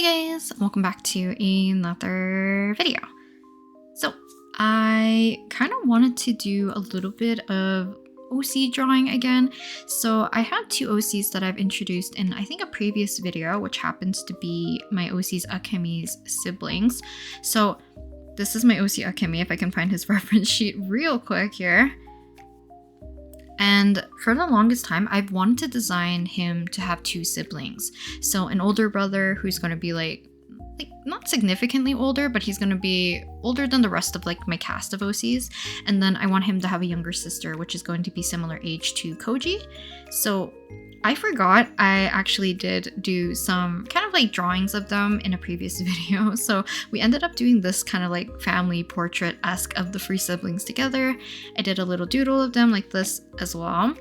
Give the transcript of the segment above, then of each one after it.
Hi guys, welcome back to another video. So I kind of wanted to do a little bit of OC drawing again. So I have two OCs that I've introduced in I think a previous video, which happens to be my OC's Akemi's siblings. So this is my OC Akemi, if I can find his reference sheet real quick here. And for the longest time, I've wanted to design him to have two siblings. So an older brother who's going to be like not significantly older, but he's going to be older than the rest of like my cast of OCs. And then I want him to have a younger sister, which is going to be similar age to Koji. So I forgot I actually did do some kind of like drawings of them in a previous video. So we ended up doing this kind of like family portrait-esque of the three siblings together. I did a little doodle of them like this as well.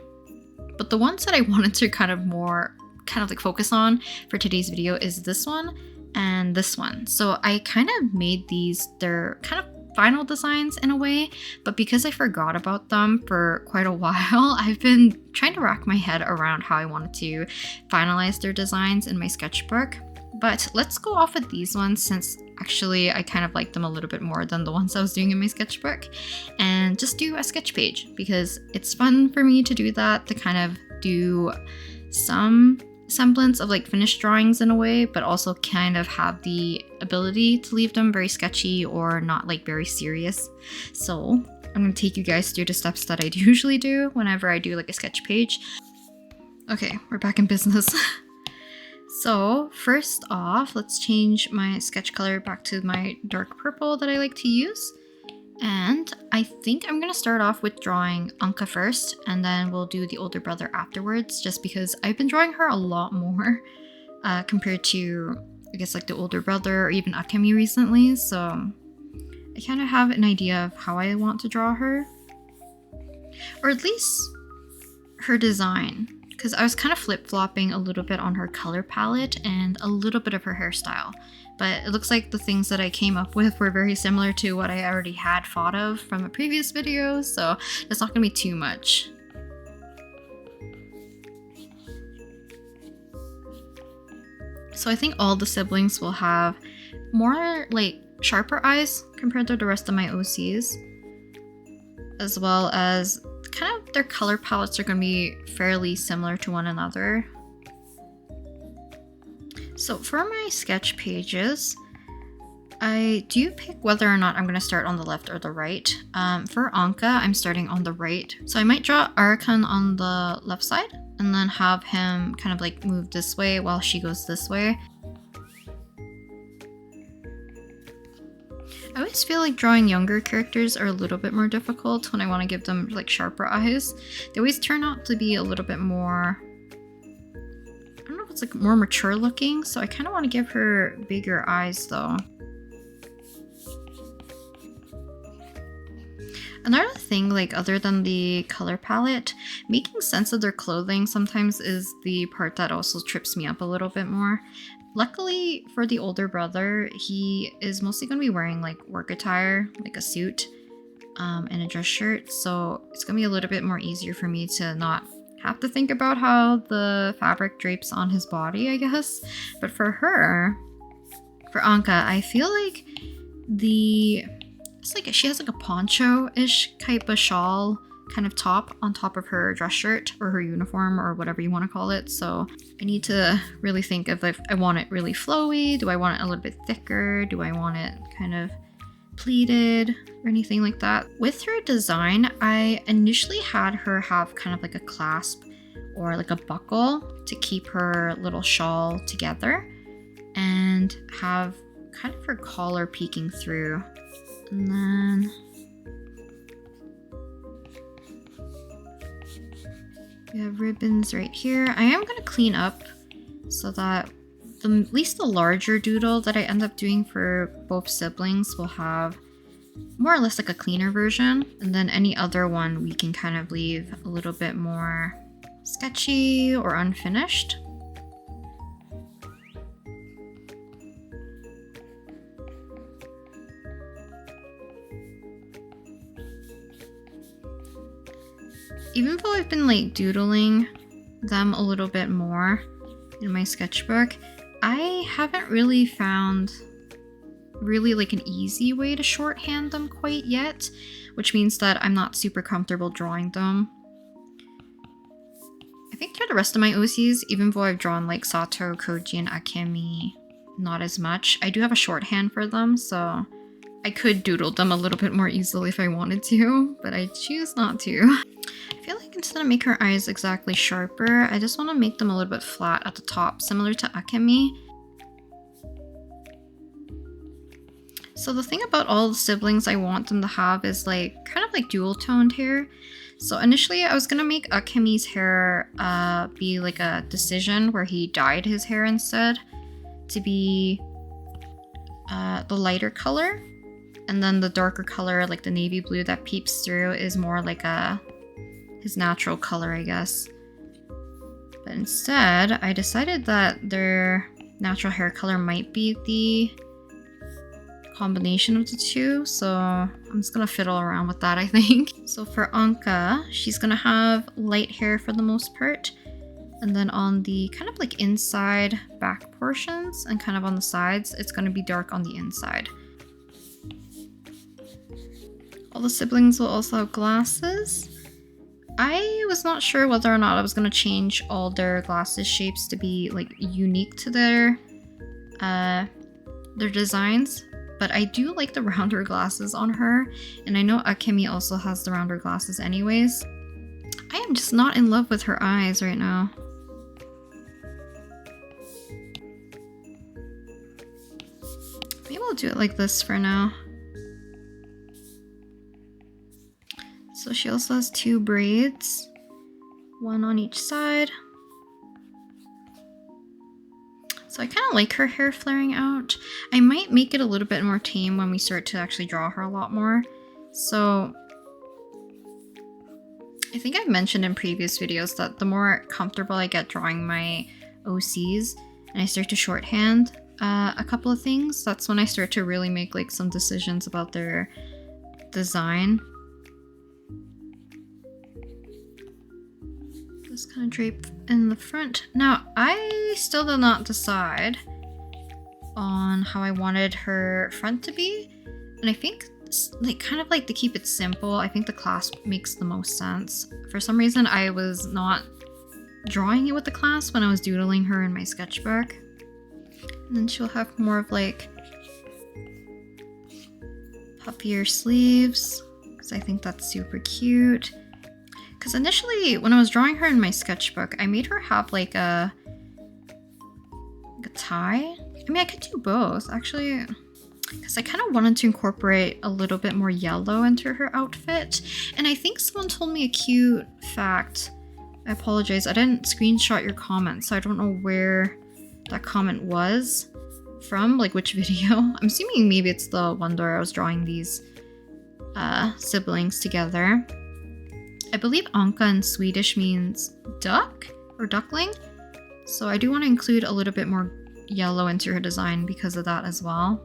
But the ones that I wanted to kind of like focus on for today's video is this one and this one. So I kind of made these, they're kind of final designs in a way, but because I forgot about them for quite a while, I've been trying to rack my head around how I wanted to finalize their designs in my sketchbook. But let's go off with these ones, since actually I kind of like them a little bit more than the ones I was doing in my sketchbook, and just do a sketch page because it's fun for me to do that, to kind of do some semblance of like finished drawings in a way, but also kind of have the ability to leave them very sketchy or not like very serious. So I'm going to take you guys through the steps that I usually do whenever I do like a sketch page. Okay, we're back in business. So first off, let's change my sketch color back to my dark purple that I like to use. And I think I'm going to start off with drawing Anka first, and then we'll do the older brother afterwards, just because I've been drawing her a lot more compared to, I guess, like the older brother or even Akemi recently. So I kind of have an idea of how I want to draw her, or at least her design, because I was kind of flip-flopping a little bit on her color palette and a little bit of her hairstyle. But it looks like the things that I came up with were very similar to what I already had thought of from a previous video, so it's not going to be too much. So I think all the siblings will have more like sharper eyes compared to the rest of my OCs, as well as kind of their color palettes are going to be fairly similar to one another. So for my sketch pages, I do pick whether or not I'm going to start on the left or the right. For Anka, I'm starting on the right. So I might draw Arakan on the left side and then have him kind of like move this way while she goes this way. I always feel like drawing younger characters are a little bit more difficult when I want to give them like sharper eyes. They always turn out to be a little bit more, I don't know if it's like more mature looking, so I kind of want to give her bigger eyes though. Another thing, like other than the color palette, making sense of their clothing sometimes is the part that also trips me up a little bit more. Luckily for the older brother, he is mostly going to be wearing like work attire, like a suit and a dress shirt, so it's going to be a little bit more easier for me to not have to think about how the fabric drapes on his body, I guess. But for her, for Anka, I feel like it's like she has like a poncho-ish type of shawl kind of top on top of her dress shirt or her uniform or whatever you want to call it. So I need to really think of if I want it really flowy, do I want it a little bit thicker, do I want it kind of pleated or anything like that. With her design, I initially had her have kind of like a clasp or like a buckle to keep her little shawl together and have kind of her collar peeking through. And then we have ribbons right here. I am going to clean up so that at least the larger doodle that I end up doing for both siblings will have more or less like a cleaner version. And then any other one we can kind of leave a little bit more sketchy or unfinished. Even though I've been like doodling them a little bit more in my sketchbook, I haven't really found like an easy way to shorthand them quite yet, which means that I'm not super comfortable drawing them. I think for the rest of my OCs, even though I've drawn like Sato, Koji, and Akemi, not as much, I do have a shorthand for them, so I could doodle them a little bit more easily if I wanted to, but I choose not to. I feel like instead of make her eyes exactly sharper, I just want to make them a little bit flat at the top, similar to Akemi. So the thing about all the siblings I want them to have is like kind of like dual toned hair. So initially I was gonna make Akemi's hair be like a decision where he dyed his hair instead to be the lighter color. And then the darker color, like the navy blue that peeps through, is more like his natural color, I guess. But instead, I decided that their natural hair color might be the combination of the two. So I'm just gonna fiddle around with that, I think. So for Anka, she's gonna have light hair for the most part. And then on the kind of like inside back portions and kind of on the sides, it's gonna be dark on the inside. All the siblings will also have glasses. I was not sure whether or not I was going to change all their glasses shapes to be like unique to their designs, but I do like the rounder glasses on her, and I know Akemi also has the rounder glasses anyways. I am just not in love with her eyes right now. Maybe I'll do it like this for now. So she also has 2 braids, one on each side. So I kind of like her hair flaring out. I might make it a little bit more tame when we start to actually draw her a lot more. So I think I've mentioned in previous videos that the more comfortable I get drawing my OCs and I start to shorthand a couple of things, that's when I start to really make like some decisions about their design. Just kind of drape in the front. Now, I still did not decide on how I wanted her front to be, and I think like kind of like to keep it simple, I think the clasp makes the most sense. For some reason, I was not drawing it with the clasp when I was doodling her in my sketchbook. And then she'll have more of like puffier sleeves, because I think that's super cute. Because initially, when I was drawing her in my sketchbook, I made her have like a tie. I mean, I could do both, actually, because I kind of wanted to incorporate a little bit more yellow into her outfit. And I think someone told me a cute fact. I apologize, I didn't screenshot your comment, so I don't know where that comment was from, like which video. I'm assuming maybe it's the one where I was drawing these siblings together. I believe Anka in Swedish means duck or duckling, so I do want to include a little bit more yellow into her design because of that as well.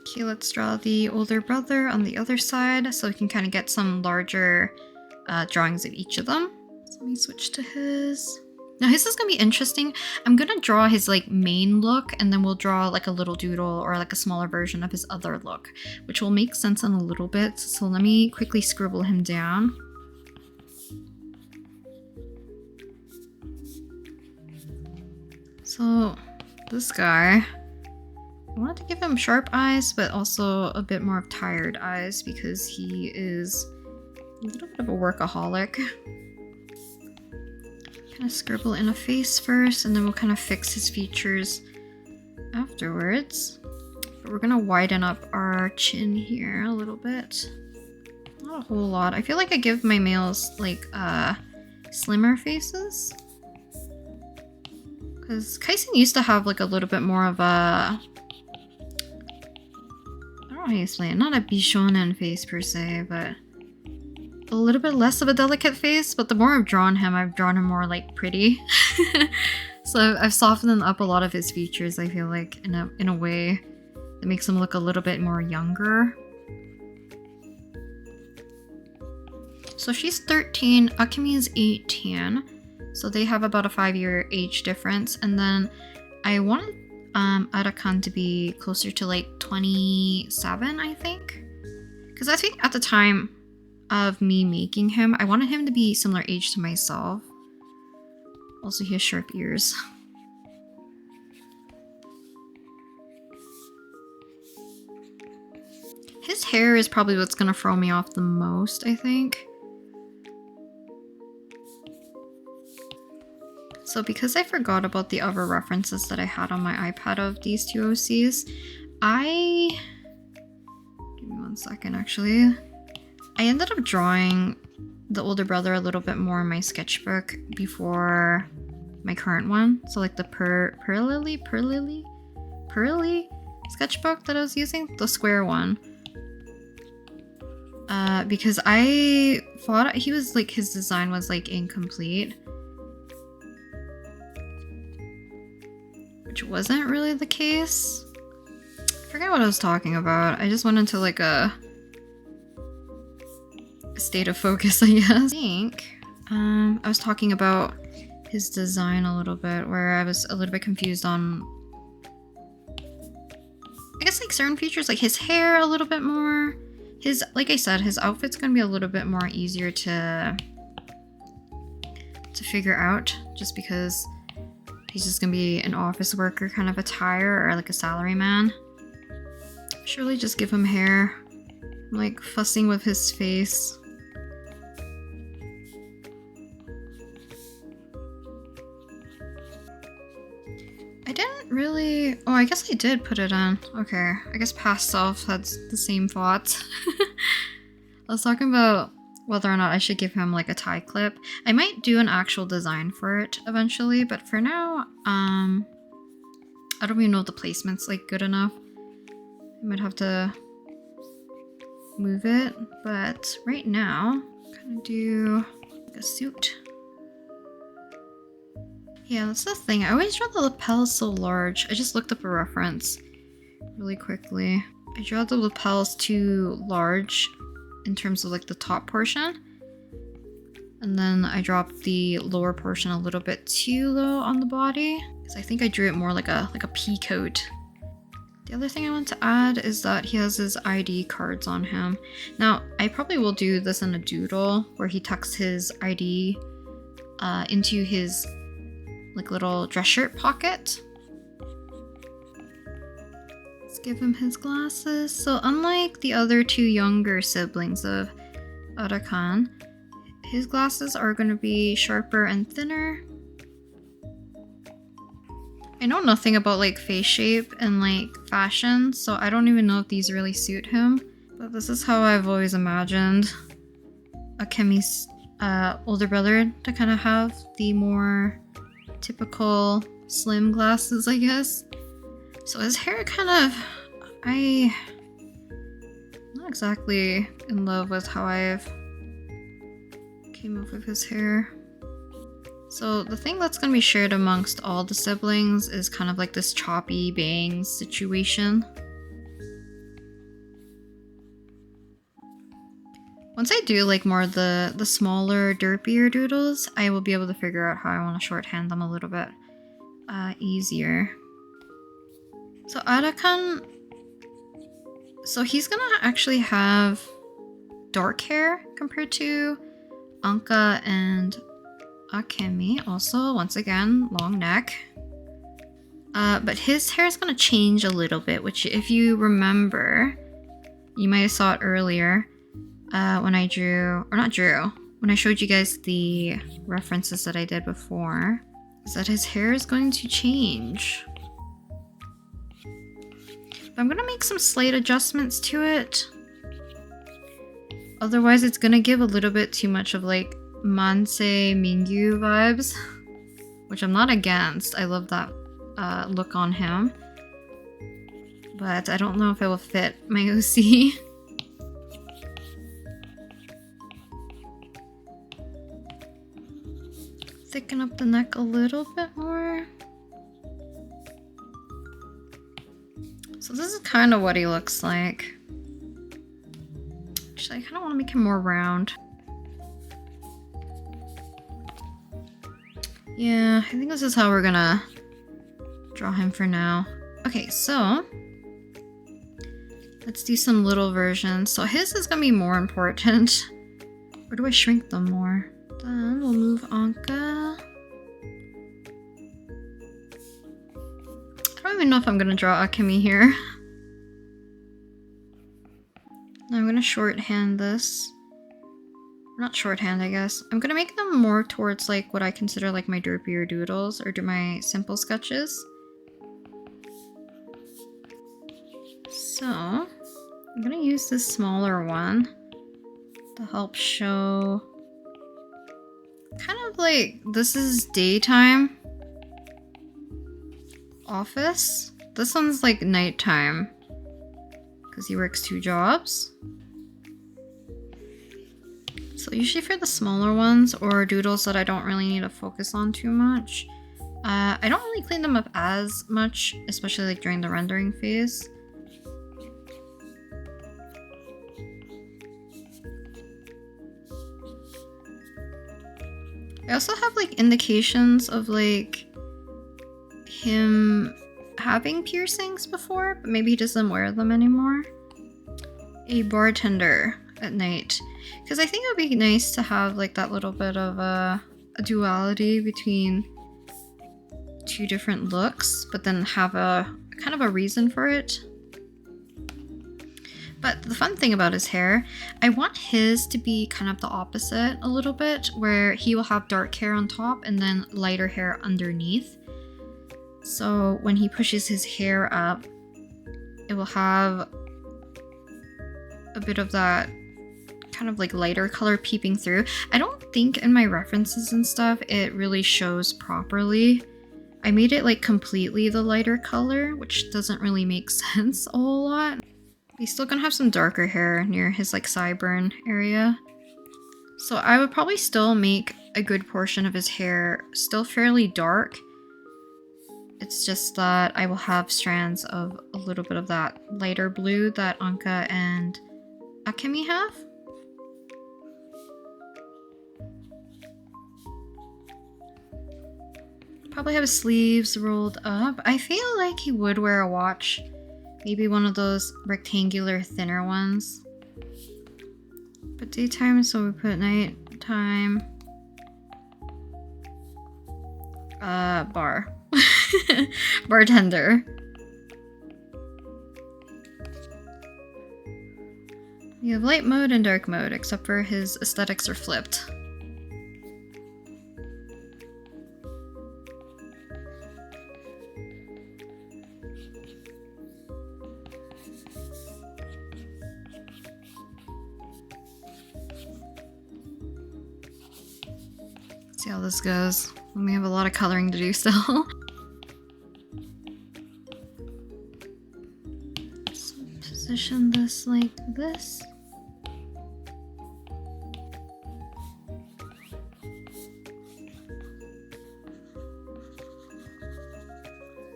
Okay, let's draw the older brother on the other side so we can kind of get some larger drawings of each of them. Let me switch to his. Now his is gonna be interesting. I'm gonna draw his like main look, and then we'll draw like a little doodle or like a smaller version of his other look, which will make sense in a little bit. So let me quickly scribble him down. So this guy, I wanted to give him sharp eyes, but also a bit more of tired eyes because he is a little bit of a workaholic. Kind of scribble in a face first, and then we'll kind of fix his features afterwards. But we're gonna widen up our chin here a little bit. Not a whole lot. I feel like I give my males like slimmer faces. Because Kaisen used to have like a little bit more of a, I don't know how you explain it, not a Bishonen face per se, but a little bit less of a delicate face. But the more I've drawn him more like pretty. So I've softened up a lot of his features, I feel like, in a way. that makes him look a little bit more younger. So she's 13, Akemi is 18. So they have about a 5-year age difference. And then I wanted Arakan to be closer to like 27, I think. Because I think at the time of me making him, I wanted him to be similar age to myself. Also, he has sharp ears. His hair is probably what's gonna throw me off the most, I think. So because I forgot about the other references that I had on my iPad of these two OCs, give me one second actually. I ended up drawing the older brother a little bit more in my sketchbook before my current one. So like the Pearly sketchbook that I was using, the square one. Because I thought he was like, his design was like incomplete. Which wasn't really the case. I forget what I was talking about. I just went into like a state of focus, I guess. I think I was talking about his design a little bit, where I was a little bit confused on, I guess, like certain features, like his hair a little bit more. His, like I said, his outfit's gonna be a little bit more easier to figure out, just because he's just gonna be an office worker kind of attire, or like a salaryman. Surely just give him hair. I'm like fussing with his face. I didn't really... Oh, I guess I did put it on. Okay, I guess past self had the same thoughts. I was talking about whether or not I should give him like a tie clip. I might do an actual design for it eventually, but for now, I don't even know if the placement's like good enough. I might have to move it, but right now, I'm gonna do like a suit. Yeah, that's the thing. I always draw the lapels so large. I just looked up a reference really quickly. I draw the lapels too large in terms of like the top portion, and then I dropped the lower portion a little bit too low on the body, because I think I drew it more like a pea coat. The other thing I want to add is that he has his ID cards on him. Now I probably will do this in a doodle where he tucks his ID into his like little dress shirt pocket. Give him his glasses. So unlike the other two younger siblings of Arakan, his glasses are going to be sharper and thinner. I know nothing about like face shape and like fashion, so I don't even know if these really suit him, but this is how I've always imagined Akemi's older brother to kind of have the more typical slim glasses, I guess. So his hair kind of, I'm not exactly in love with how I've came up with his hair. So the thing that's going to be shared amongst all the siblings is kind of like this choppy bangs situation. Once I do like more of the smaller, derpier doodles, I will be able to figure out how I want to shorthand them a little bit easier. So Arakan, so he's gonna actually have dark hair compared to Anka and Akemi. Also, once again, long neck. But his hair is gonna change a little bit, which if you remember, you might have saw it earlier when I when I showed you guys the references that I did before, is that his hair is going to change. I'm gonna make some slight adjustments to it. Otherwise, it's gonna give a little bit too much of like Mansei Mingyu vibes, which I'm not against. I love that look on him, but I don't know if it will fit my OC. Thicken up the neck a little bit more. So this is kind of what he looks like. Actually, I kind of want to make him more round. Yeah, I think this is how we're gonna draw him for now. Okay, so let's do some little versions. So his is gonna be more important. Or do I shrink them more? Then we'll move Anka. I don't even know if I'm gonna draw Akemi here. I'm gonna shorthand this. Not shorthand, I guess. I'm gonna make them more towards like what I consider like my derpier doodles or do my simple sketches. So I'm gonna use this smaller one to help show kind of like this is daytime office. This one's like nighttime because he works 2 jobs. So usually for the smaller ones or doodles that I don't really need to focus on too much, I don't really clean them up as much, especially like during the rendering phase. I also have like indications of like him having piercings before, but maybe he doesn't wear them anymore. A bartender at night. Because I think it would be nice to have like that little bit of a duality between 2 different looks, but then have a kind of a reason for it. But the fun thing about his hair, I want his to be kind of the opposite a little bit, where he will have dark hair on top and then lighter hair underneath. So when he pushes his hair up, it will have a bit of that kind of like lighter color peeping through. I don't think in my references and stuff it really shows properly. I made it like completely the lighter color, which doesn't really make sense a whole lot. He's still gonna have some darker hair near his like sideburn area. So I would probably still make a good portion of his hair still fairly dark. It's just that I will have strands of a little bit of that lighter blue that Anka and Akemi have. Probably have his sleeves rolled up. I feel like he would wear a watch. Maybe one of those rectangular thinner ones. But daytime, so we put nighttime. Bar. Bartender. You have light mode and dark mode, except for his aesthetics are flipped. See how this goes. We have a lot of coloring to do still. So position this like this.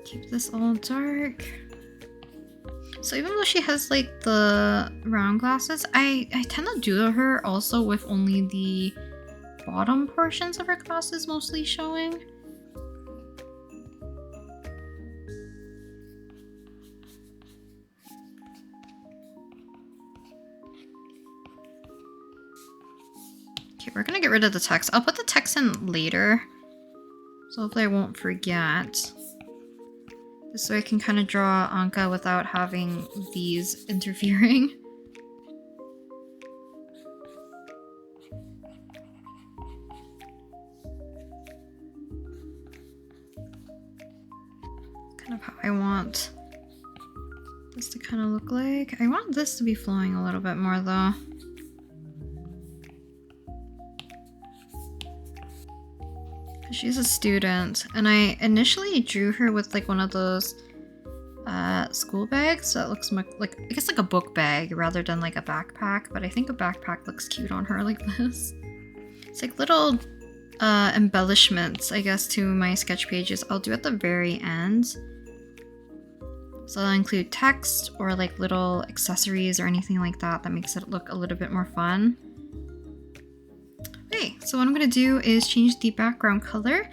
Keep this all dark. So even though she has like the round glasses, I tend to do her also with only the bottom portions of her glasses mostly showing. Okay, we're gonna get rid of the text. I'll put the text in later, so hopefully I won't forget. This way I can kind of draw Anka without having these interfering. Kind of how I want this to kind of look like. I want this to be flowing a little bit more though. She's a student, and I initially drew her with like one of those school bags that looks like, I guess like a book bag rather than like a backpack, but I think a backpack looks cute on her like this. It's like little embellishments, I guess, to my sketch pages. I'll do at the very end. So I'll include text or like little accessories or anything like that that makes it look a little bit more fun. Okay, so what I'm gonna do is change the background color,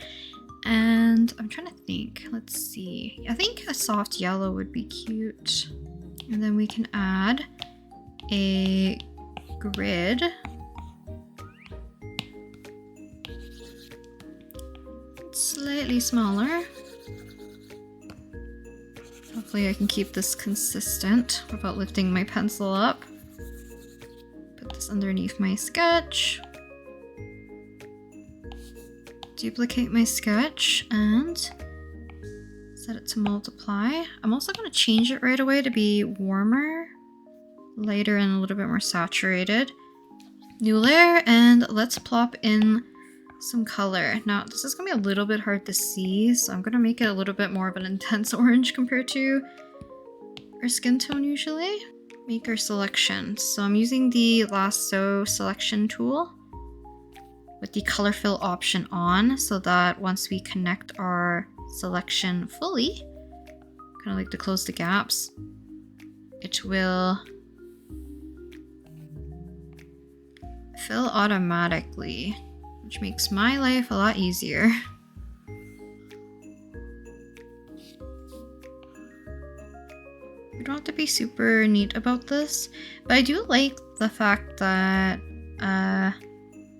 and I'm trying to think. Let's see. I think a soft yellow would be cute. And then we can add a grid. Slightly smaller. Hopefully I can keep this consistent without lifting my pencil up. Put this underneath my sketch. Duplicate my sketch and set it to multiply. I'm also going to change it right away to be warmer, lighter, and a little bit more saturated. New layer, and let's plop in some color. Now this is going to be a little bit hard to see, so I'm going to make it a little bit more of an intense orange compared to our skin tone usually. Make our selection. So I'm using the lasso selection tool with the color fill option on, so that once we connect our selection fully, kind of like to close the gaps, it will fill automatically, which makes my life a lot easier. You don't have to be super neat about this, but I do like the fact that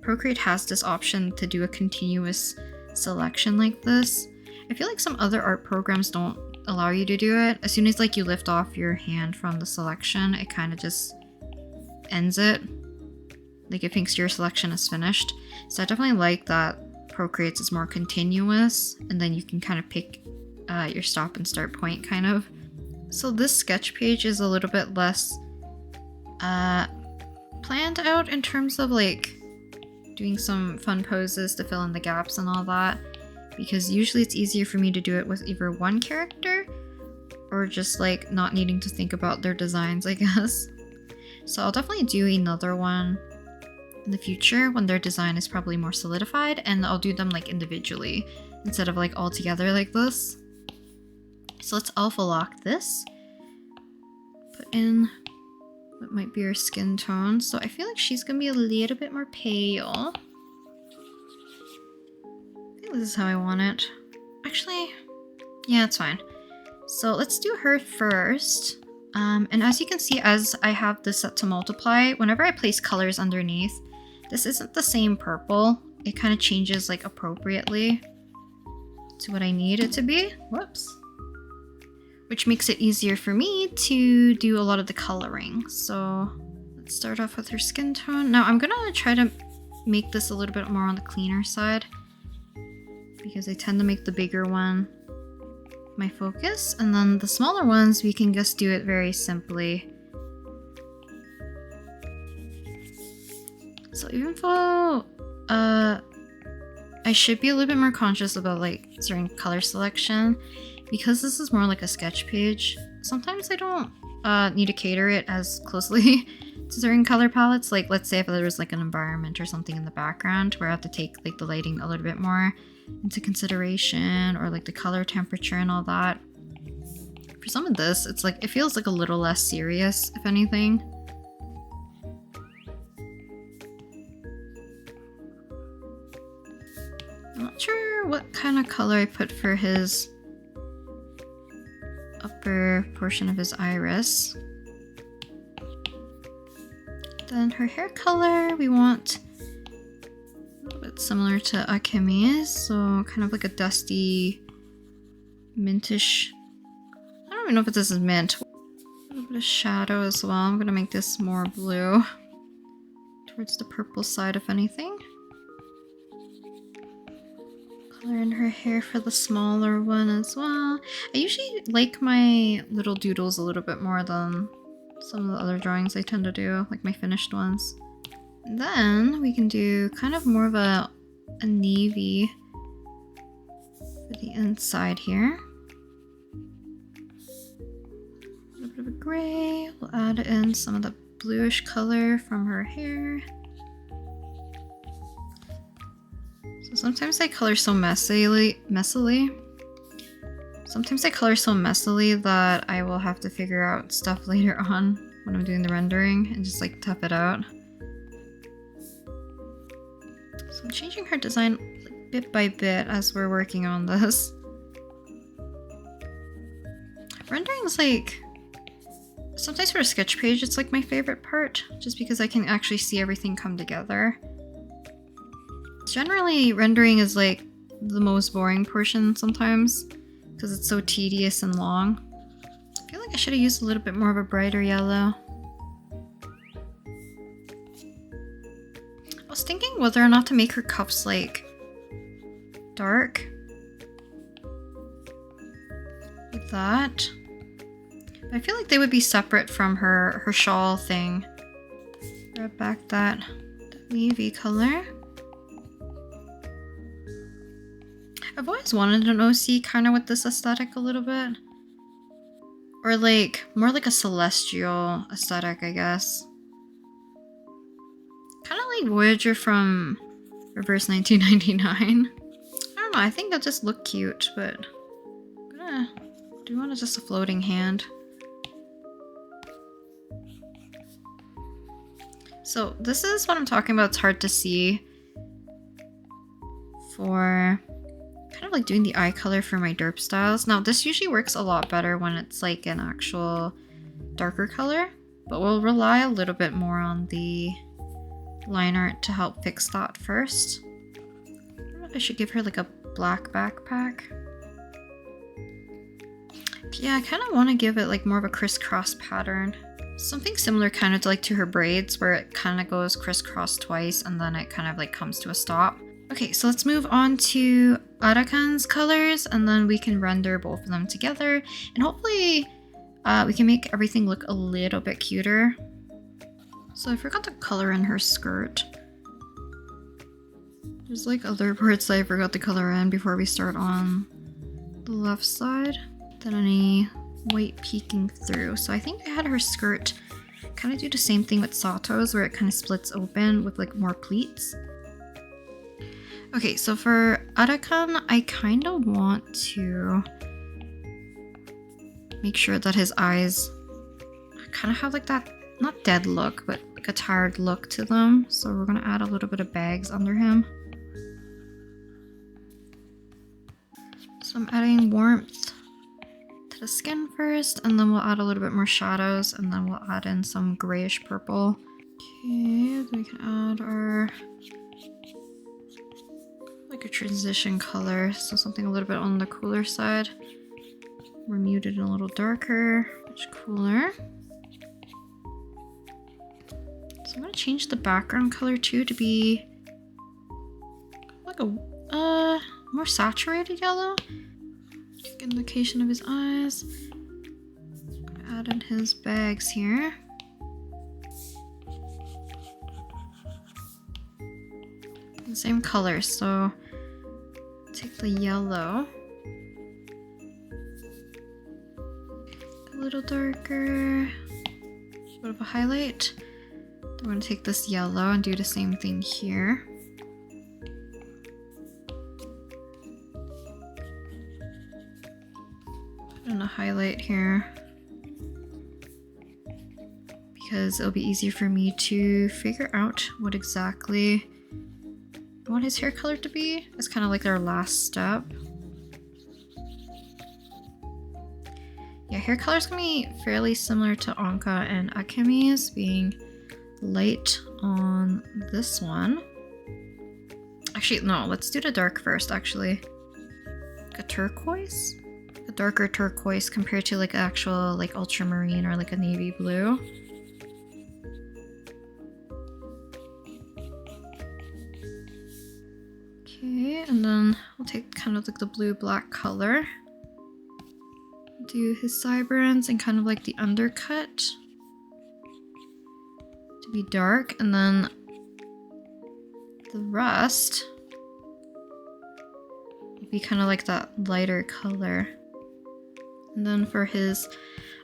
Procreate has this option to do a continuous selection like this. I feel like some other art programs don't allow you to do it. As soon as like you lift off your hand from the selection, it kind of just ends it. Like it thinks your selection is finished. So I definitely like that Procreate is more continuous, and then you can kind of pick your stop and start point kind of. So this sketch page is a little bit less planned out in terms of like doing some fun poses to fill in the gaps and all that, because usually it's easier for me to do it with either one character or just like not needing to think about their designs, I guess. So I'll definitely do another one in the future when their design is probably more solidified, and I'll do them like individually instead of like all together like this. So let's alpha lock this. Put in what might be her skin tone. So I feel like she's gonna be a little bit more pale. I think this is how I want it. Actually, yeah, it's fine. So let's do her first. And as you can see, as I have this set to multiply, whenever I place colors underneath, this isn't the same purple. It kind of changes like appropriately to what I need it to be. Whoops. Which makes it easier for me to do a lot of the coloring. So let's start off with her skin tone. Now I'm gonna try to make this a little bit more on the cleaner side, because I tend to make the bigger one my focus, and then the smaller ones we can just do it very simply. So even though I should be a little bit more conscious about like certain color selection, because this is more like a sketch page, sometimes I don't need to cater it as closely to certain color palettes. Like let's say if there was like an environment or something in the background where I have to take like the lighting a little bit more into consideration, or like the color temperature and all that. For some of this, it's like it feels like a little less serious, if anything. I'm not sure what kind of color I put for his upper portion of his iris. Then her hair color, we want a little bit similar to Akemi's, so kind of like a dusty, mintish. I don't even know if this is mint. A little bit of shadow as well. I'm gonna make this more blue, towards the purple side, if anything. Color in her hair for the smaller one as well. I usually like my little doodles a little bit more than some of the other drawings I tend to do, like my finished ones. And then we can do kind of more of a navy for the inside here. A little bit of a gray. We'll add in some of the bluish color from her hair. So sometimes I color so messily. So Sometimes I color so messily that I will have to figure out stuff later on when I'm doing the rendering and just like tough it out. So I'm changing her design like, bit by bit as we're working on this. Rendering is like, sometimes for a sketch page it's like my favorite part, just because I can actually see everything come together. Generally, rendering is like the most boring portion sometimes, because it's so tedious and long. I feel like I should have used a little bit more of a brighter yellow. I was thinking whether or not to make her cuffs like dark. Like that. But I feel like they would be separate from her shawl thing. Grab back that navy color. I've always wanted an OC kind of with this aesthetic a little bit. Or like, more like a celestial aesthetic, I guess. Kind of like Voyager from Reverse 1999. I don't know, I think they'll just look cute, but I'm gonna do want just a floating hand. So this is what I'm talking about. It's hard to see for kind of like doing the eye color for my derp styles. Now this usually works a lot better when it's like an actual darker color, but we'll rely a little bit more on the line art to help fix that first. I don't know if I should give her like a black backpack. Yeah, I kind of want to give it like more of a crisscross pattern. Something similar kind of to like to her braids, where it kind of goes crisscross twice and then it kind of like comes to a stop. Okay, so let's move on to Arakan's colors, and then we can render both of them together, and hopefully we can make everything look a little bit cuter. So I forgot to color in her skirt. There's like other parts that I forgot to color in before we start on the left side. Then any white peeking through. So I think I had her skirt kind of do the same thing with Sato's, where it kind of splits open with like more pleats. Okay, so for Arakan, I kind of want to make sure that his eyes kind of have like that, not dead look, but like a tired look to them. So we're gonna add a little bit of bags under him. So I'm adding warmth to the skin first, and then we'll add a little bit more shadows, and then we'll add in some grayish purple. Okay, then we can add our like a transition color, so something a little bit on the cooler side. We're muted and a little darker, much cooler. So I'm gonna change the background color too to be like a more saturated yellow. Indication of his eyes. Add in his bags here. The same color, so take the yellow. A little darker. A bit of a highlight. Then we're gonna take this yellow and do the same thing here. Put in a highlight here, because it'll be easier for me to figure out what exactly I want his hair color to be. It's kind of like our last step. Yeah, hair color is gonna be fairly similar to Anka and Akemi's, being light on this one. Actually, no, let's do the dark first, actually. Like a turquoise? A darker turquoise compared to like actual like ultramarine or like a navy blue. Okay, and then we'll take kind of like the blue-black color. Do his sideburns and kind of like the undercut to be dark, and then the rest will be kind of like that lighter color. And then for his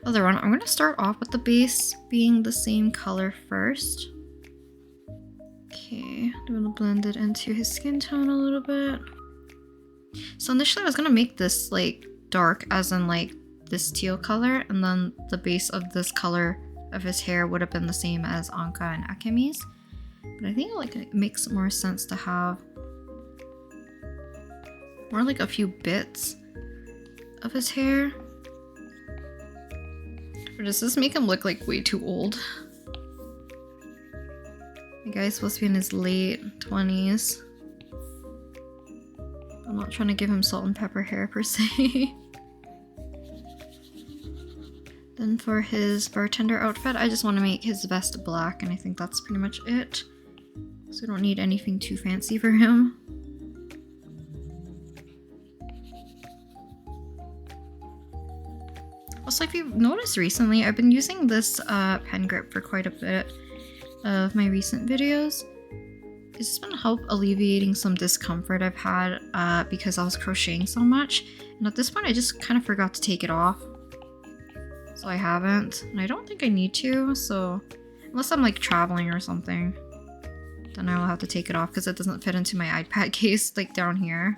other one, I'm going to start off with the base being the same color first. Okay, I'm going to blend it into his skin tone a little bit. So initially I was going to make this like dark, as in like this teal color, and then the base of this color of his hair would have been the same as Anka and Akemi's. But I think like it makes more sense to have more like a few bits of his hair. Or does this make him look like way too old? The guy's supposed to be in his late 20s. I'm not trying to give him salt and pepper hair per se. Then for his bartender outfit, I just want to make his vest black, and I think that's pretty much it. So we don't need anything too fancy for him. Also, if you've noticed recently, I've been using this pen grip for quite a bit of my recent videos. It's just been help alleviating some discomfort I've had because I was crocheting so much. And at this point, I just kind of forgot to take it off. So I haven't, and I don't think I need to, so unless I'm like traveling or something, then I will have to take it off because it doesn't fit into my iPad case like down here.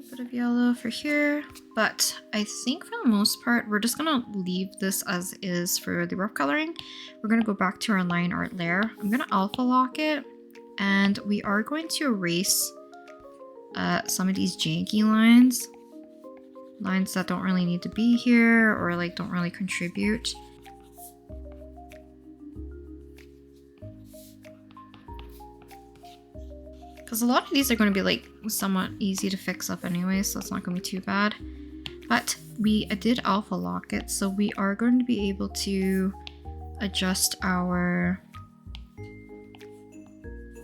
A bit of yellow for here, but I think for the most part, we're just gonna leave this as is for the rough coloring. We're gonna go back to our line art layer. I'm gonna alpha lock it, and we are going to erase some of these janky lines. Lines that don't really need to be here or like don't really contribute. Because a lot of these are going to be like somewhat easy to fix up anyway, so it's not going to be too bad. But I did alpha lock it, so we are going to be able to adjust our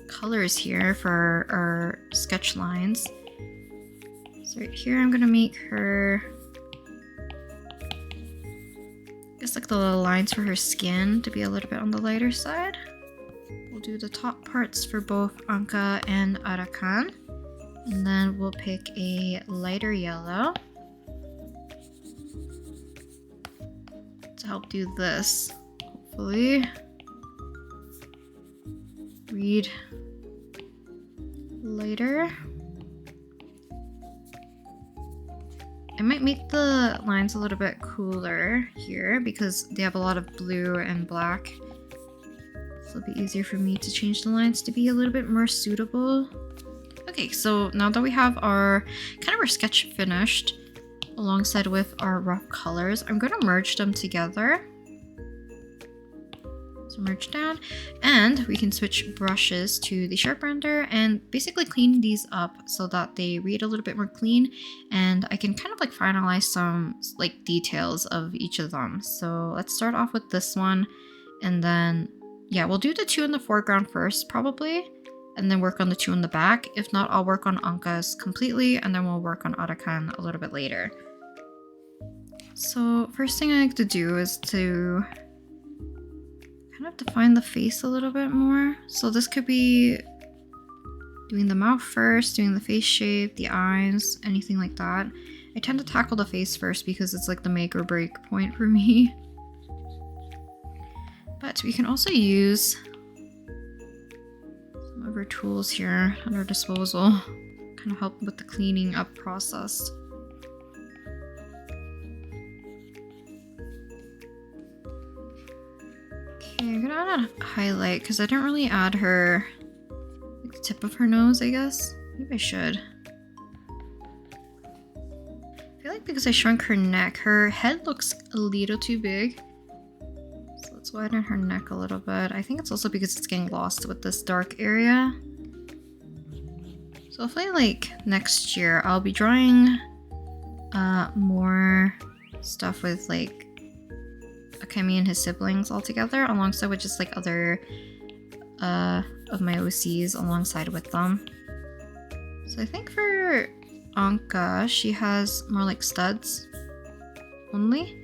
colors here for our sketch lines. So right here, I'm gonna make her, I guess like the little lines for her skin to be a little bit on the lighter side. We'll do the top parts for both Anka and Arakan. And then we'll pick a lighter yellow to help do this. Hopefully. Read lighter. I might make the lines a little bit cooler here because they have a lot of blue and black. So it'll be easier for me to change the lines to be a little bit more suitable. Okay, so now that we have our sketch finished alongside with our rough colors, I'm going to merge them together. So merge down, and we can switch brushes to the sharp render and basically clean these up so that they read a little bit more clean, and I can kind of like finalize some like details of each of them. So let's start off with this one, and then yeah, we'll do the two in the foreground first probably, and then work on the two in the back. If not, I'll work on Anka's completely, and then we'll work on Arakan a little bit later. So first thing I like to do is to kind of define the face a little bit more. So this could be doing the mouth first, doing the face shape, the eyes, anything like that. I tend to tackle the face first because it's like the make or break point for me. But we can also use some of our tools here at our disposal, kind of help with the cleaning up process. Okay, I'm gonna add a highlight because I didn't really add her, like the tip of her nose, I guess. Maybe I should. I feel like because I shrunk her neck, her head looks a little too big. So let's widen her neck a little bit. I think it's also because it's getting lost with this dark area. So hopefully like next year I'll be drawing more stuff with like Akemi and his siblings all together, alongside with just like other of my OCs alongside with them. So I think for Anka, she has more like studs only.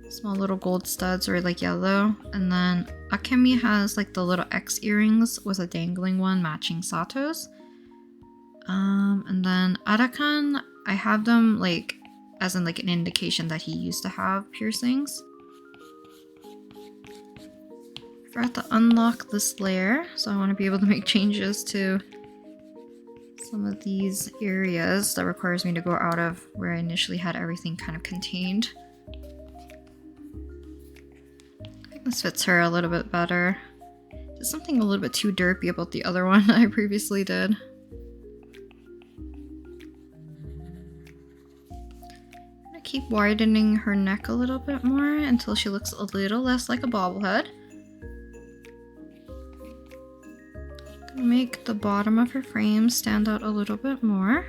Small little gold studs or like yellow. And then Akemi has like the little X earrings with a dangling one matching Sato's. And then Arakan, I have them like as in like an indication that he used to have piercings. I forgot to unlock this layer, so I want to be able to make changes to some of these areas that requires me to go out of where I initially had everything kind of contained. I think this fits her a little bit better. There's something a little bit too derpy about the other one I previously did. I'm gonna keep widening her neck a little bit more until she looks a little less like a bobblehead. Make the bottom of her frame stand out a little bit more.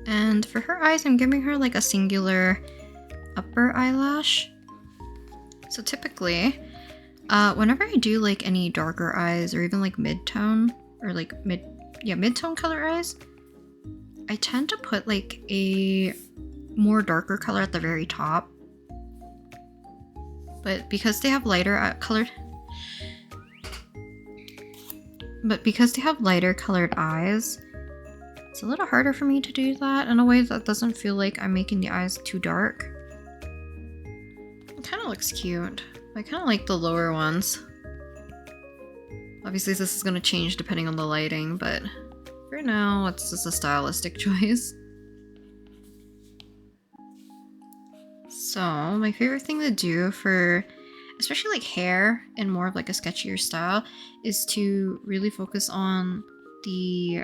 And for her eyes, I'm giving her like a singular upper eyelash. So typically, whenever I do like any darker eyes or even like mid-tone or like mid-tone color eyes, I tend to put like a more darker color at the very top. But because they have lighter colored eyes, it's a little harder for me to do that in a way that doesn't feel like I'm making the eyes too dark. It kind of looks cute. I kind of like the lower ones. Obviously this is going to change depending on the lighting, but for now it's just a stylistic choice. So my favorite thing to do for especially like hair in more of like a sketchier style is to really focus on the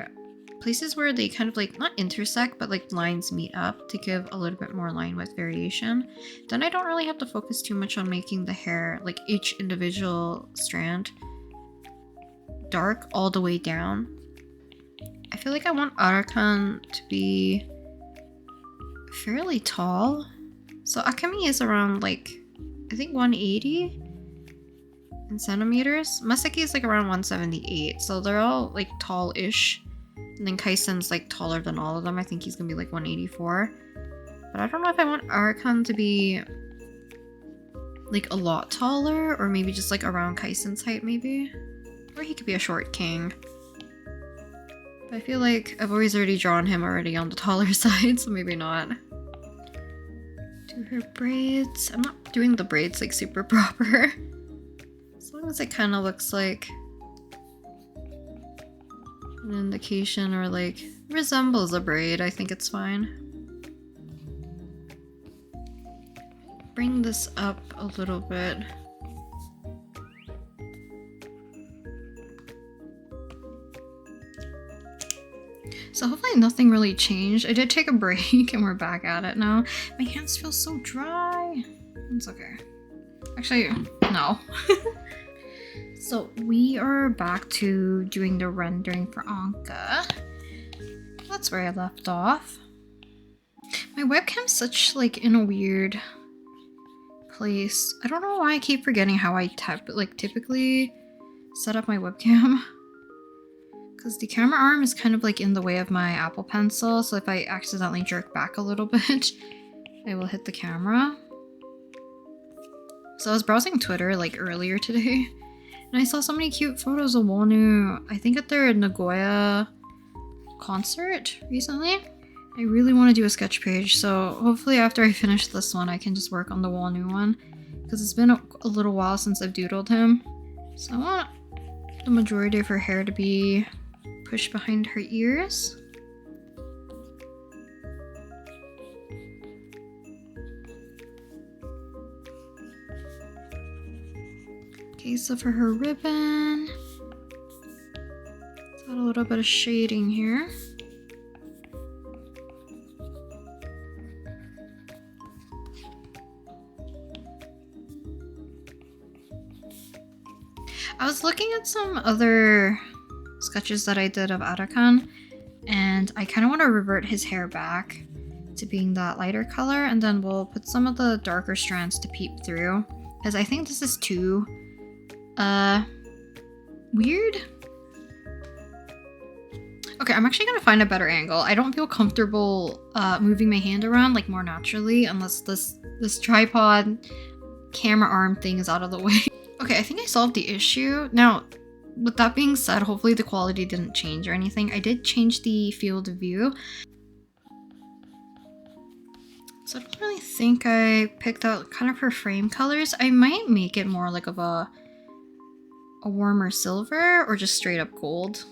places where they kind of like not intersect but like lines meet up to give a little bit more line width variation. Then I don't really have to focus too much on making the hair, like each individual strand, dark all the way down. I feel like I want Arakan to be fairly tall. So Akemi is around like, I think 180 in centimeters. Masaki is like around 178. So they're all like tall-ish. And then Kaisen's like taller than all of them. I think he's gonna be like 184. But I don't know if I want Arakan to be like a lot taller or maybe just like around Kaisen's height maybe. Or he could be a short king. But I feel like I've always already drawn him already on the taller side, so maybe not. Do her braids. I'm not doing the braids like super proper. As long as it kind of looks like an indication or like resembles a braid, I think it's fine. Bring this up a little bit. So hopefully nothing really changed. I did take a break and we're back at it now. My hands feel so dry. It's okay. Actually, no. So we are back to doing the rendering for Anka. That's where I left off. My webcam's such like in a weird place. I don't know why I keep forgetting how I typically set up my webcam. Because the camera arm is kind of like in the way of my Apple Pencil, so if I accidentally jerk back a little bit, I will hit the camera. So I was browsing Twitter like earlier today, and I saw so many cute photos of Wonu, I think at their Nagoya concert recently. I really want to do a sketch page, so hopefully after I finish this one, I can just work on the Wonu one, because it's been a little while since I've doodled him. So I want the majority of her hair to be pushed behind her ears. Okay, so for her ribbon, let's add a little bit of shading here. I was looking at some other sketches that I did of Arakan, and I kind of want to revert his hair back to being that lighter color, and then we'll put some of the darker strands to peep through, because I think this is too weird. Okay, I'm actually gonna find a better angle. I don't feel comfortable moving my hand around like more naturally unless this tripod camera arm thing is out of the way. Okay, I think I solved the issue. Now, with that being said, hopefully the quality didn't change or anything. I did change the field of view. So I don't really think I picked out kind of her frame colors. I might make it more like of a warmer silver or just straight up gold.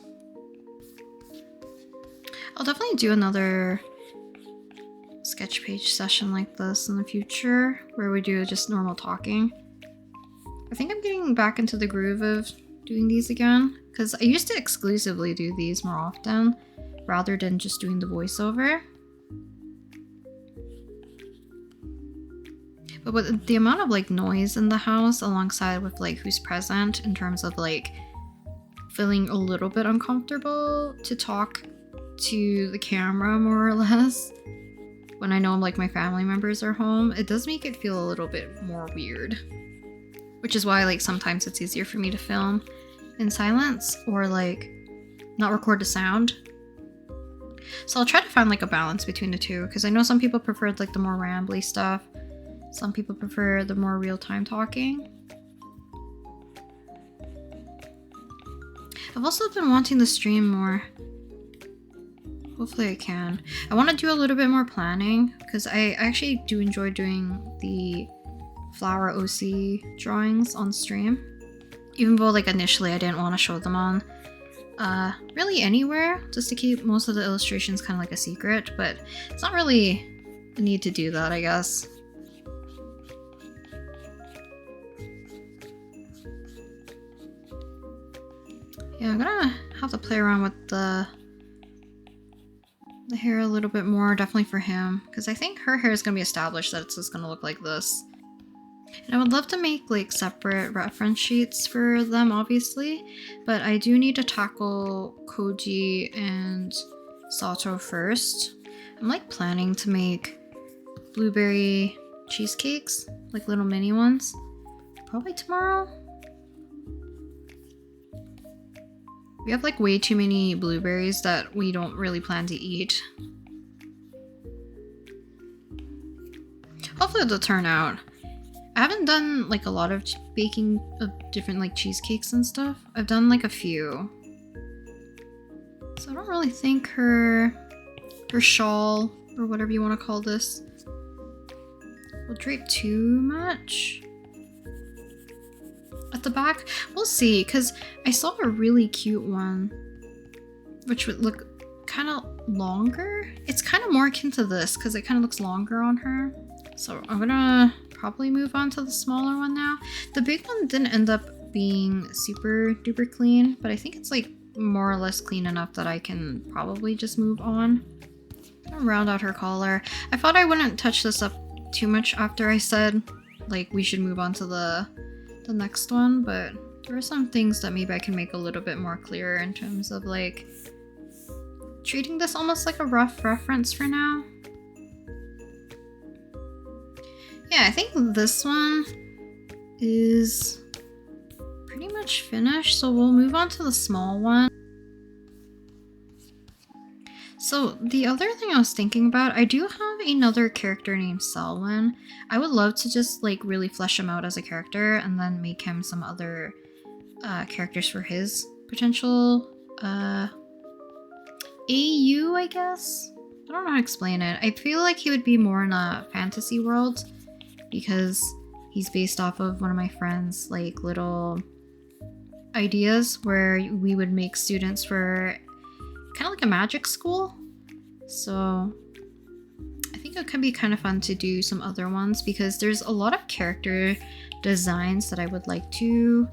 I'll definitely do another sketch page session like this in the future where we do just normal talking. I think I'm getting back into the groove of doing these again because I used to exclusively do these more often rather than just doing the voiceover. But with the amount of like noise in the house alongside with like who's present in terms of like feeling a little bit uncomfortable to talk to the camera more or less when I know like my family members are home, it does make it feel a little bit more weird. Which is why like sometimes it's easier for me to film in silence or like not record the sound. So I'll try to find like a balance between the two because I know some people prefer like the more rambly stuff. Some people prefer the more real-time talking. I've also been wanting to stream more. Hopefully I can. I want to do a little bit more planning because I actually do enjoy doing the flower OC drawings on stream. Even though like initially I didn't want to show them on really anywhere, just to keep most of the illustrations kind of like a secret, but it's not really a need to do that, I guess. Yeah, I'm gonna have to play around with the hair a little bit more, definitely for him, because I think her hair is gonna be established that it's just gonna look like this. And I would love to make like separate reference sheets for them, obviously, but I do need to tackle Koji and Sato first. I'm like planning to make blueberry cheesecakes, like little mini ones, probably tomorrow. We have like way too many blueberries that we don't really plan to eat. Hopefully it'll turn out. I haven't done like a lot of baking of different like cheesecakes and stuff. I've done like a few. So I don't really think her shawl or whatever you want to call this will drape too much. At the back, we'll see, because I saw a really cute one which would look kind of longer. It's kind of more akin to this because it kind of looks longer on her. So I'm gonna probably move on to the smaller one now. The big one didn't end up being super duper clean, but I think it's like more or less clean enough that I can probably just move on. I'm gonna round out her collar. I thought I wouldn't touch this up too much after I said like we should move on to the next one, but there are some things that maybe I can make a little bit more clearer in terms of like treating this almost like a rough reference for now. Yeah, I think this one is pretty much finished, so we'll move on to the small one. So the other thing I was thinking about, I do have another character named Selwyn. I would love to just like really flesh him out as a character and then make him some other characters for his potential AU, I guess? I don't know how to explain it. I feel like he would be more in a fantasy world because he's based off of one of my friends' like little ideas where we would make students for kind of like a magic school. So I think it could be kind of fun to do some other ones because there's a lot of character designs that I would like to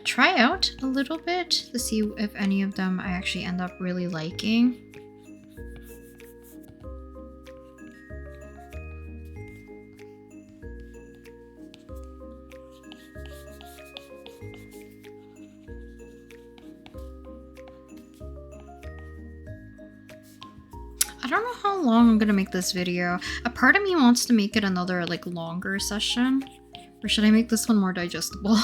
try out a little bit to see if any of them I actually end up really liking. I don't know how long I'm gonna make this video. A part of me wants to make it another like longer session. Or should I make this one more digestible?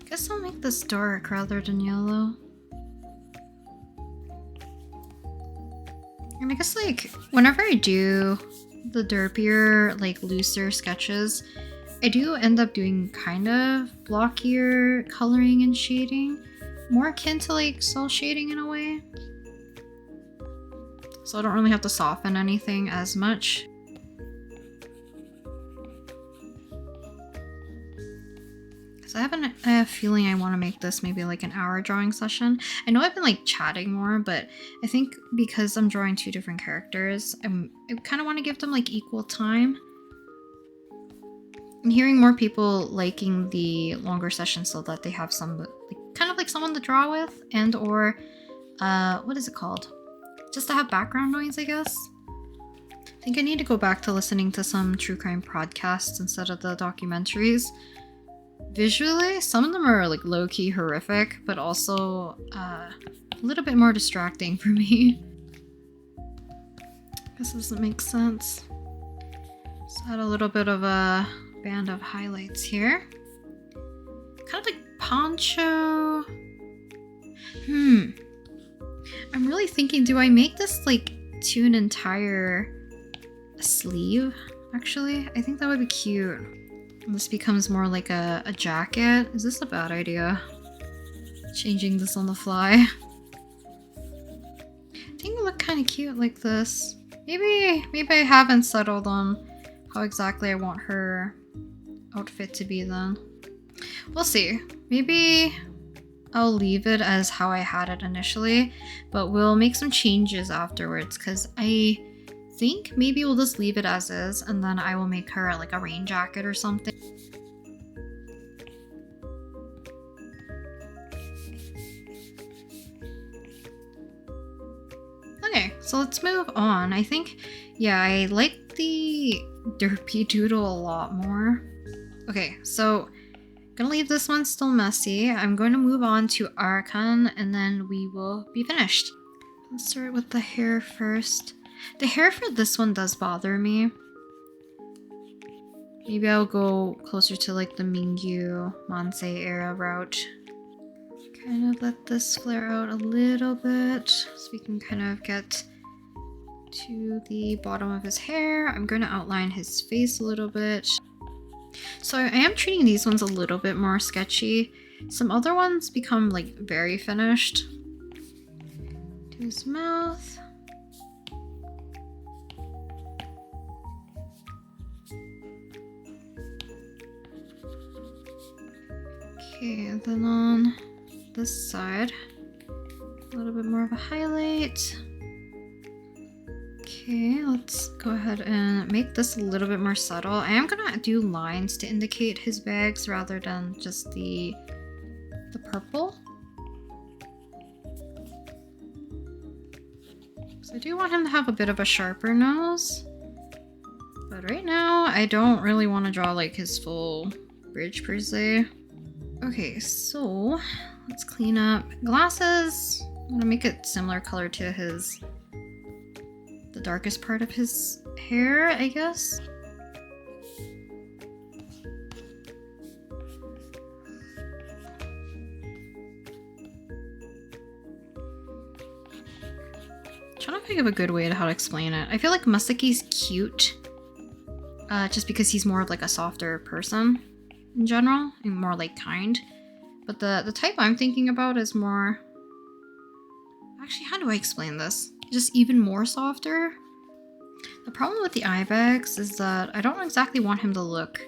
Guess I'll make this dark rather than yellow. And I guess like whenever I do the derpier, like looser sketches, I do end up doing kind of blockier coloring and shading. More akin to like cell shading in a way. so I don't really have to soften anything as much. I have a feeling I want to make this maybe like an hour drawing session. I know I've been like chatting more, but I think because I'm drawing 2 different characters, I kind of want to give them like equal time. I'm hearing more people liking the longer sessions so that they have some like, kind of like someone to draw with, and or what is it called? Just to have background noise, I guess. I think I need to go back to listening to some true crime podcasts instead of the documentaries. Visually, some of them are like low-key horrific, but also a little bit more distracting for me. This doesn't make sense. So add a little bit of a band of highlights here. Kind of like poncho. I'm really thinking, do I make this like to an entire sleeve? Actually, I think that would be cute. This becomes more like a jacket. Is this a bad idea? Changing this on the fly. I think it look kind of cute like this. Maybe I haven't settled on how exactly I want her outfit to be then. We'll see. Maybe I'll leave it as how I had it initially, but we'll make some changes afterwards because I think maybe we'll just leave it as is, and then I will make her like a rain jacket or something. Okay, so let's move on. I think, yeah, I like the derpy doodle a lot more. Okay, so gonna leave this one still messy. I'm going to move on to Arakan, and then we will be finished. Let's start with the hair first. The hair for this one does bother me. Maybe I'll go closer to like the Mingyu Mansei era route. Kind of let this flare out a little bit so we can kind of get to the bottom of his hair. I'm going to outline his face a little bit. So I am treating these ones a little bit more sketchy. Some other ones become like very finished. To his mouth. Okay, and then on this side, a little bit more of a highlight. Okay, let's go ahead and make this a little bit more subtle. I am gonna do lines to indicate his bags rather than just the purple. So I do want him to have a bit of a sharper nose. But right now, I don't really want to draw like his full bridge per se. Okay, so let's clean up glasses. I'm gonna make it similar color to the darkest part of his hair, I guess. Trying to think of a good way to how to explain it. I feel like Masaki's cute, just because he's more of like a softer person in general, and more like kind. But the type I'm thinking about is more... Actually, how do I explain this? Just even more softer? The problem with the eye bags is that I don't exactly want him to look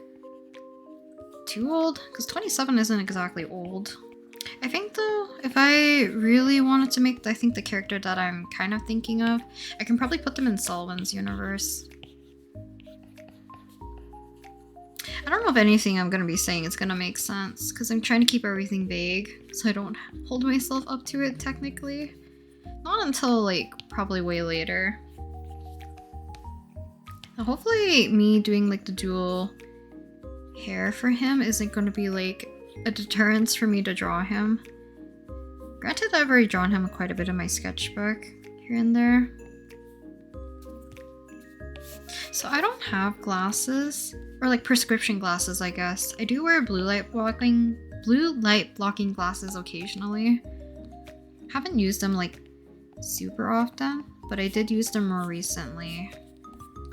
too old, because 27 isn't exactly old. I think though, if I really wanted to make, I think the character that I'm kind of thinking of, I can probably put them in Selwyn's universe. I don't know if anything I'm going to be saying is going to make sense, because I'm trying to keep everything vague, so I don't hold myself up to it technically. Not until like probably way later. Now, hopefully me doing like the dual hair for him isn't going to be like a deterrence for me to draw him. Granted, I've already drawn him quite a bit in my sketchbook here and there. So I don't have glasses, or like prescription glasses, I guess. I do wear blue light blocking glasses occasionally. Haven't used them like super often, but I did use them more recently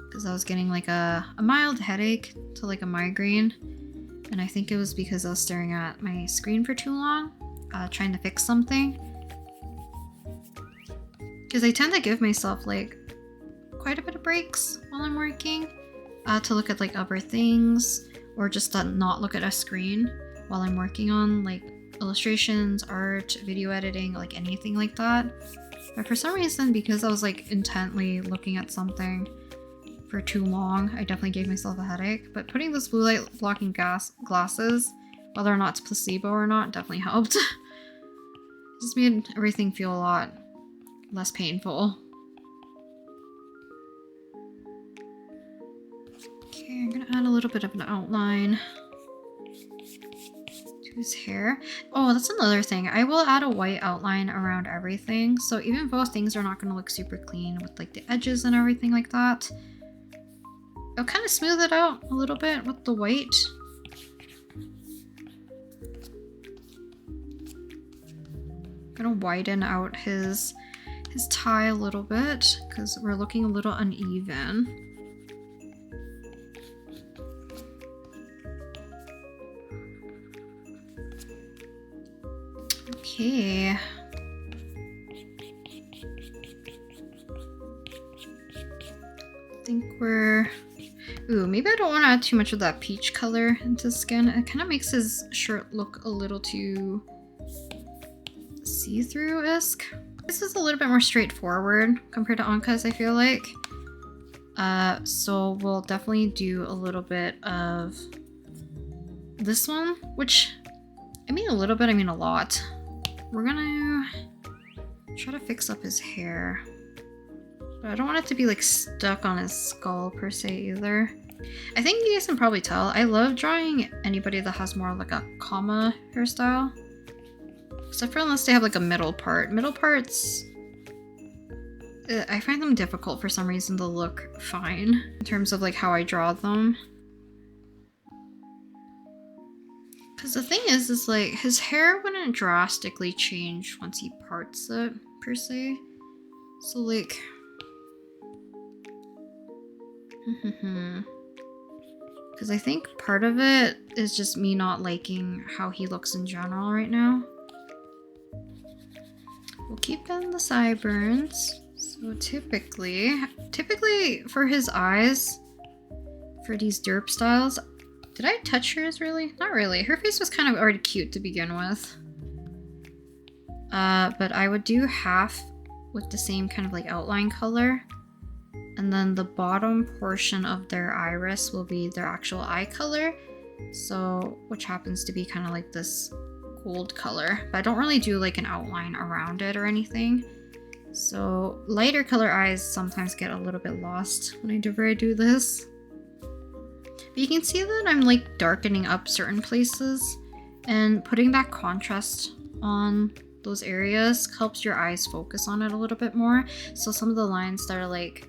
because I was getting like a mild headache to like a migraine, and I think it was because I was staring at my screen for too long, trying to fix something. because I tend to give myself like quite a bit of breaks while I'm working to look at like other things, or just to not look at a screen while I'm working on like illustrations, art, video editing, like anything like that. But for some reason, because I was like intently looking at something for too long, I definitely gave myself a headache. But putting this blue light blocking glasses, whether or not it's placebo or not, definitely helped. Just made everything feel a lot less painful. Okay, I'm gonna add a little bit of an outline to his hair. Oh, that's another thing. I will add a white outline around everything. So even though things are not gonna look super clean with like the edges and everything like that, I'll kind of smooth it out a little bit with the white. Gonna widen out his tie a little bit because we're looking a little uneven. Okay. I think we're... Ooh, maybe I don't want to add too much of that peach color into his skin. It kind of makes his shirt look a little too see-through-esque. This is a little bit more straightforward compared to Anka's, I feel like. So we'll definitely do a little bit of this one, which, I mean a little bit, I mean a lot. We're gonna try to fix up his hair. But I don't want it to be like stuck on his skull per se either. I think you guys can probably tell, I love drawing anybody that has more like a comma hairstyle. Except for unless they have like a middle part. Middle parts, I find them difficult for some reason to look fine in terms of like how I draw them. Because the thing is like his hair wouldn't drastically change once he parts it per se. So like, because I think part of it is just me not liking how he looks in general right now. We'll keep in the sideburns. So typically for his eyes, for these derp styles, did I touch hers really? Not really. Her face was kind of already cute to begin with. But I would do half with the same kind of like outline color. And then the bottom portion of their iris will be their actual eye color. So, which happens to be kind of like this gold color, but I don't really do like an outline around it or anything. So lighter color eyes sometimes get a little bit lost whenever I do this. But you can see that I'm like darkening up certain places, and putting that contrast on those areas helps your eyes focus on it a little bit more. So some of the lines that are like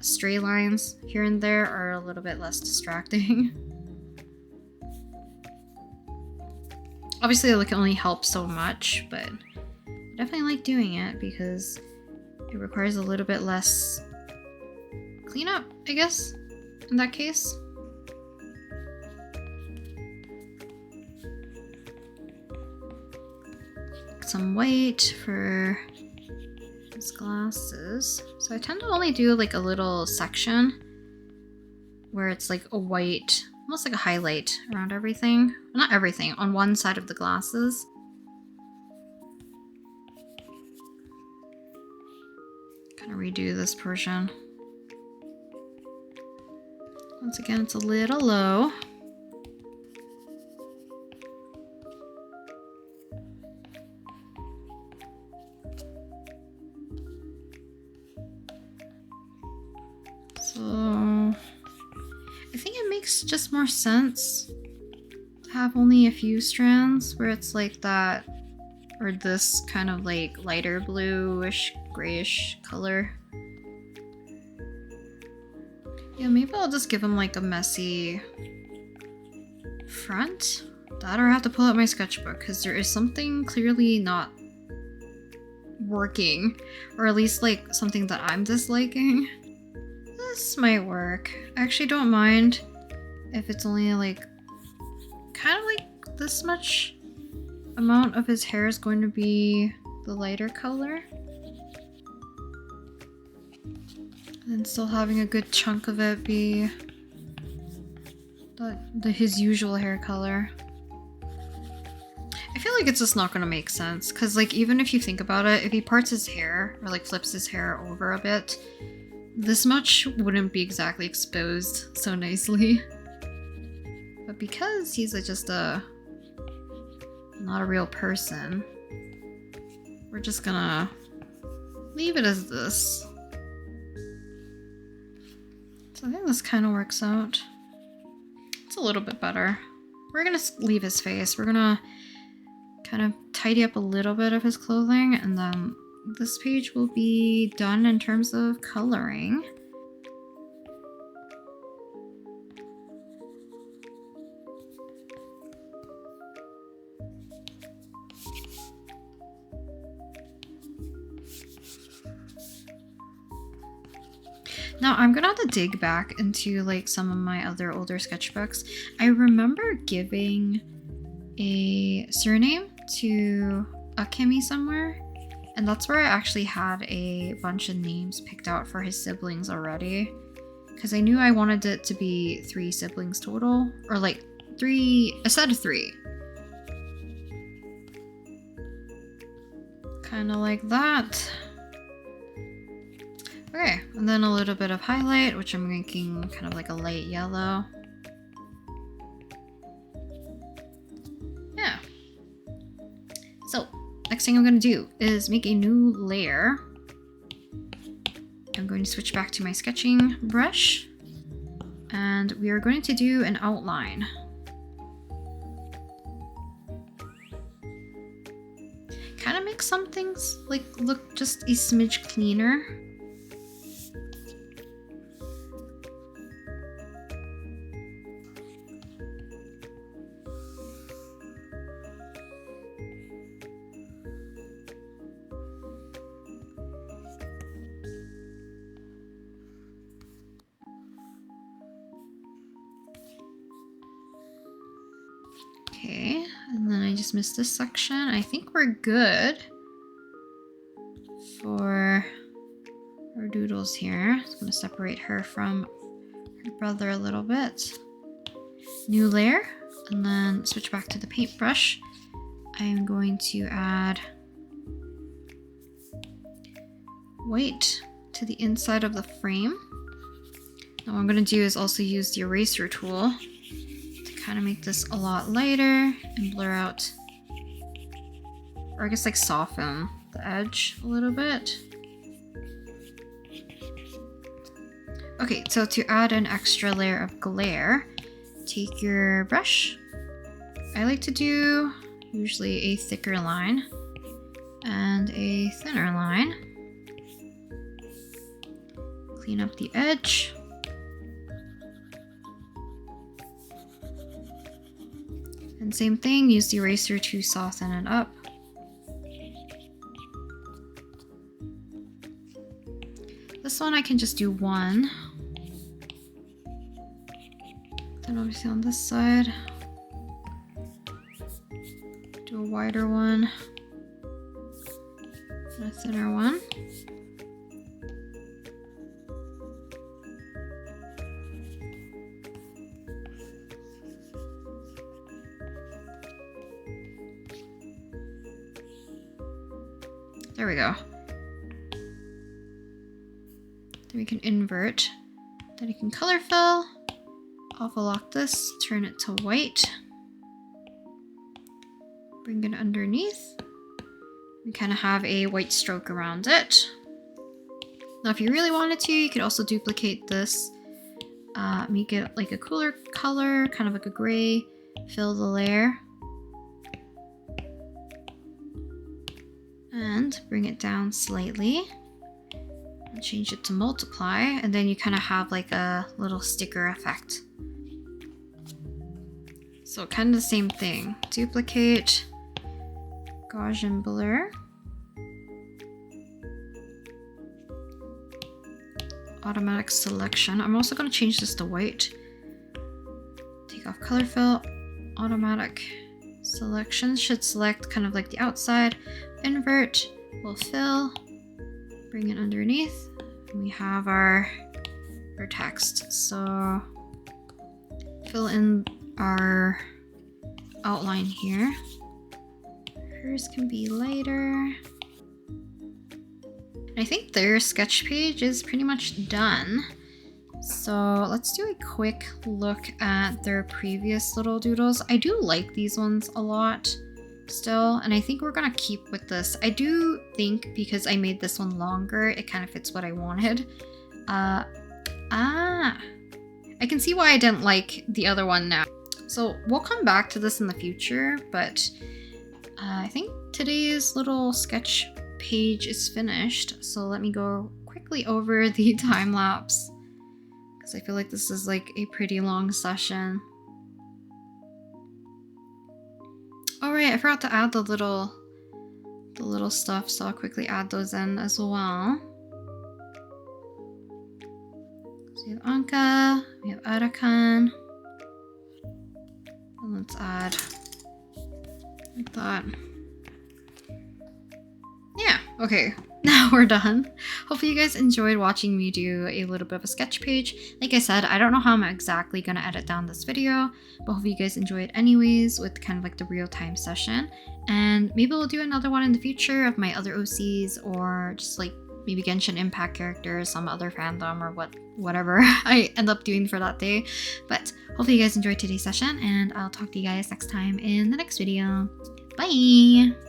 stray lines here and there are a little bit less distracting. Obviously, it can only help so much, but I definitely like doing it because it requires a little bit less cleanup, I guess, in that case. Some white for his glasses. So I tend to only do like a little section where it's like a white, almost like a highlight around everything. Not everything, on one side of the glasses. Kind of redo this portion. Once again, it's a little low. So I think it makes just more sense to have only a few strands where it's like that, or this kind of like lighter bluish, grayish color. Yeah, maybe I'll just give him like a messy front. That, or I have to pull out my sketchbook because there is something clearly not working, or at least like something that I'm disliking. This might work. I actually don't mind if it's only like kind of like this much amount of his hair is going to be the lighter color. And still having a good chunk of it be his usual hair color. I feel like it's just not gonna make sense, because like even if you think about it, if he parts his hair or like flips his hair over a bit, this much wouldn't be exactly exposed so nicely. But because he's just not a real person, we're just gonna leave it as this. So I think this kind of works out. It's a little bit better. We're gonna leave his face. We're gonna kind of tidy up a little bit of his clothing, and then this page will be done in terms of coloring. Now I'm gonna have to dig back into like some of my other older sketchbooks. I remember giving a surname to Akemi somewhere, and that's where I actually had a bunch of names picked out for his siblings already, because I knew I wanted it to be 3 siblings total, or like a set of 3. Kind of like that. Okay, and then a little bit of highlight, which I'm making kind of like a light yellow. Yeah. So, next thing I'm going to do is make a new layer. I'm going to switch back to my sketching brush, and we are going to do an outline. Kind of make some things like look just a smidge cleaner. Okay, and then I just missed this section. I think we're good for our doodles here. I'm gonna separate her from her brother a little bit. New layer, and then switch back to the paintbrush. I am going to add white to the inside of the frame. Now what I'm gonna do is also use the eraser tool to kind of make this a lot lighter and blur out, or I guess like soften the edge a little bit. Okay, so to add an extra layer of glare, take your brush. I like to do usually a thicker line and a thinner line. Clean up the edge. And same thing, use the eraser to soften it up. This one I can just do one. Then obviously on this side, do a wider one and a thinner one. There we go. Then we can invert. Then you can color fill. Alpha lock this, turn it to white. Bring it underneath. We kind of have a white stroke around it. Now if you really wanted to, you could also duplicate this. Make it like a cooler color, kind of like a gray. Fill the layer. And bring it down slightly. And change it to multiply. And then you kind of have like a little sticker effect. So kind of the same thing. Duplicate, Gaussian blur, automatic selection. I'm also going to change this to white. Take off color fill, automatic selection should select kind of like the outside. Invert, will fill, bring it underneath, And we have our text. So fill in our outline here. Hers can be lighter. I think their sketch page is pretty much done. So let's do a quick look at their previous little doodles. I do like these ones a lot still, and I think we're gonna keep with this. I do think because I made this one longer, it kind of fits what I wanted. I can see why I didn't like the other one now. So we'll come back to this in the future, but I think today's little sketch page is finished. So let me go quickly over the time lapse, because I feel like this is like a pretty long session. All right, I forgot to add the little stuff, so I'll quickly add those in as well. So we have Anka, we have Arakan, and let's add like that. Yeah, okay, now we're done. Hopefully you guys enjoyed watching me do a little bit of a sketch page. Like I said, I don't know how I'm exactly gonna edit down this video, but hopefully you guys enjoyed anyways with kind of like the real-time session. And maybe we'll do another one in the future of my other OCs, or just like maybe Genshin Impact characters, some other fandom, or whatever I end up doing for that day. But hopefully you guys enjoyed today's session, and I'll talk to you guys next time in the next video. Bye!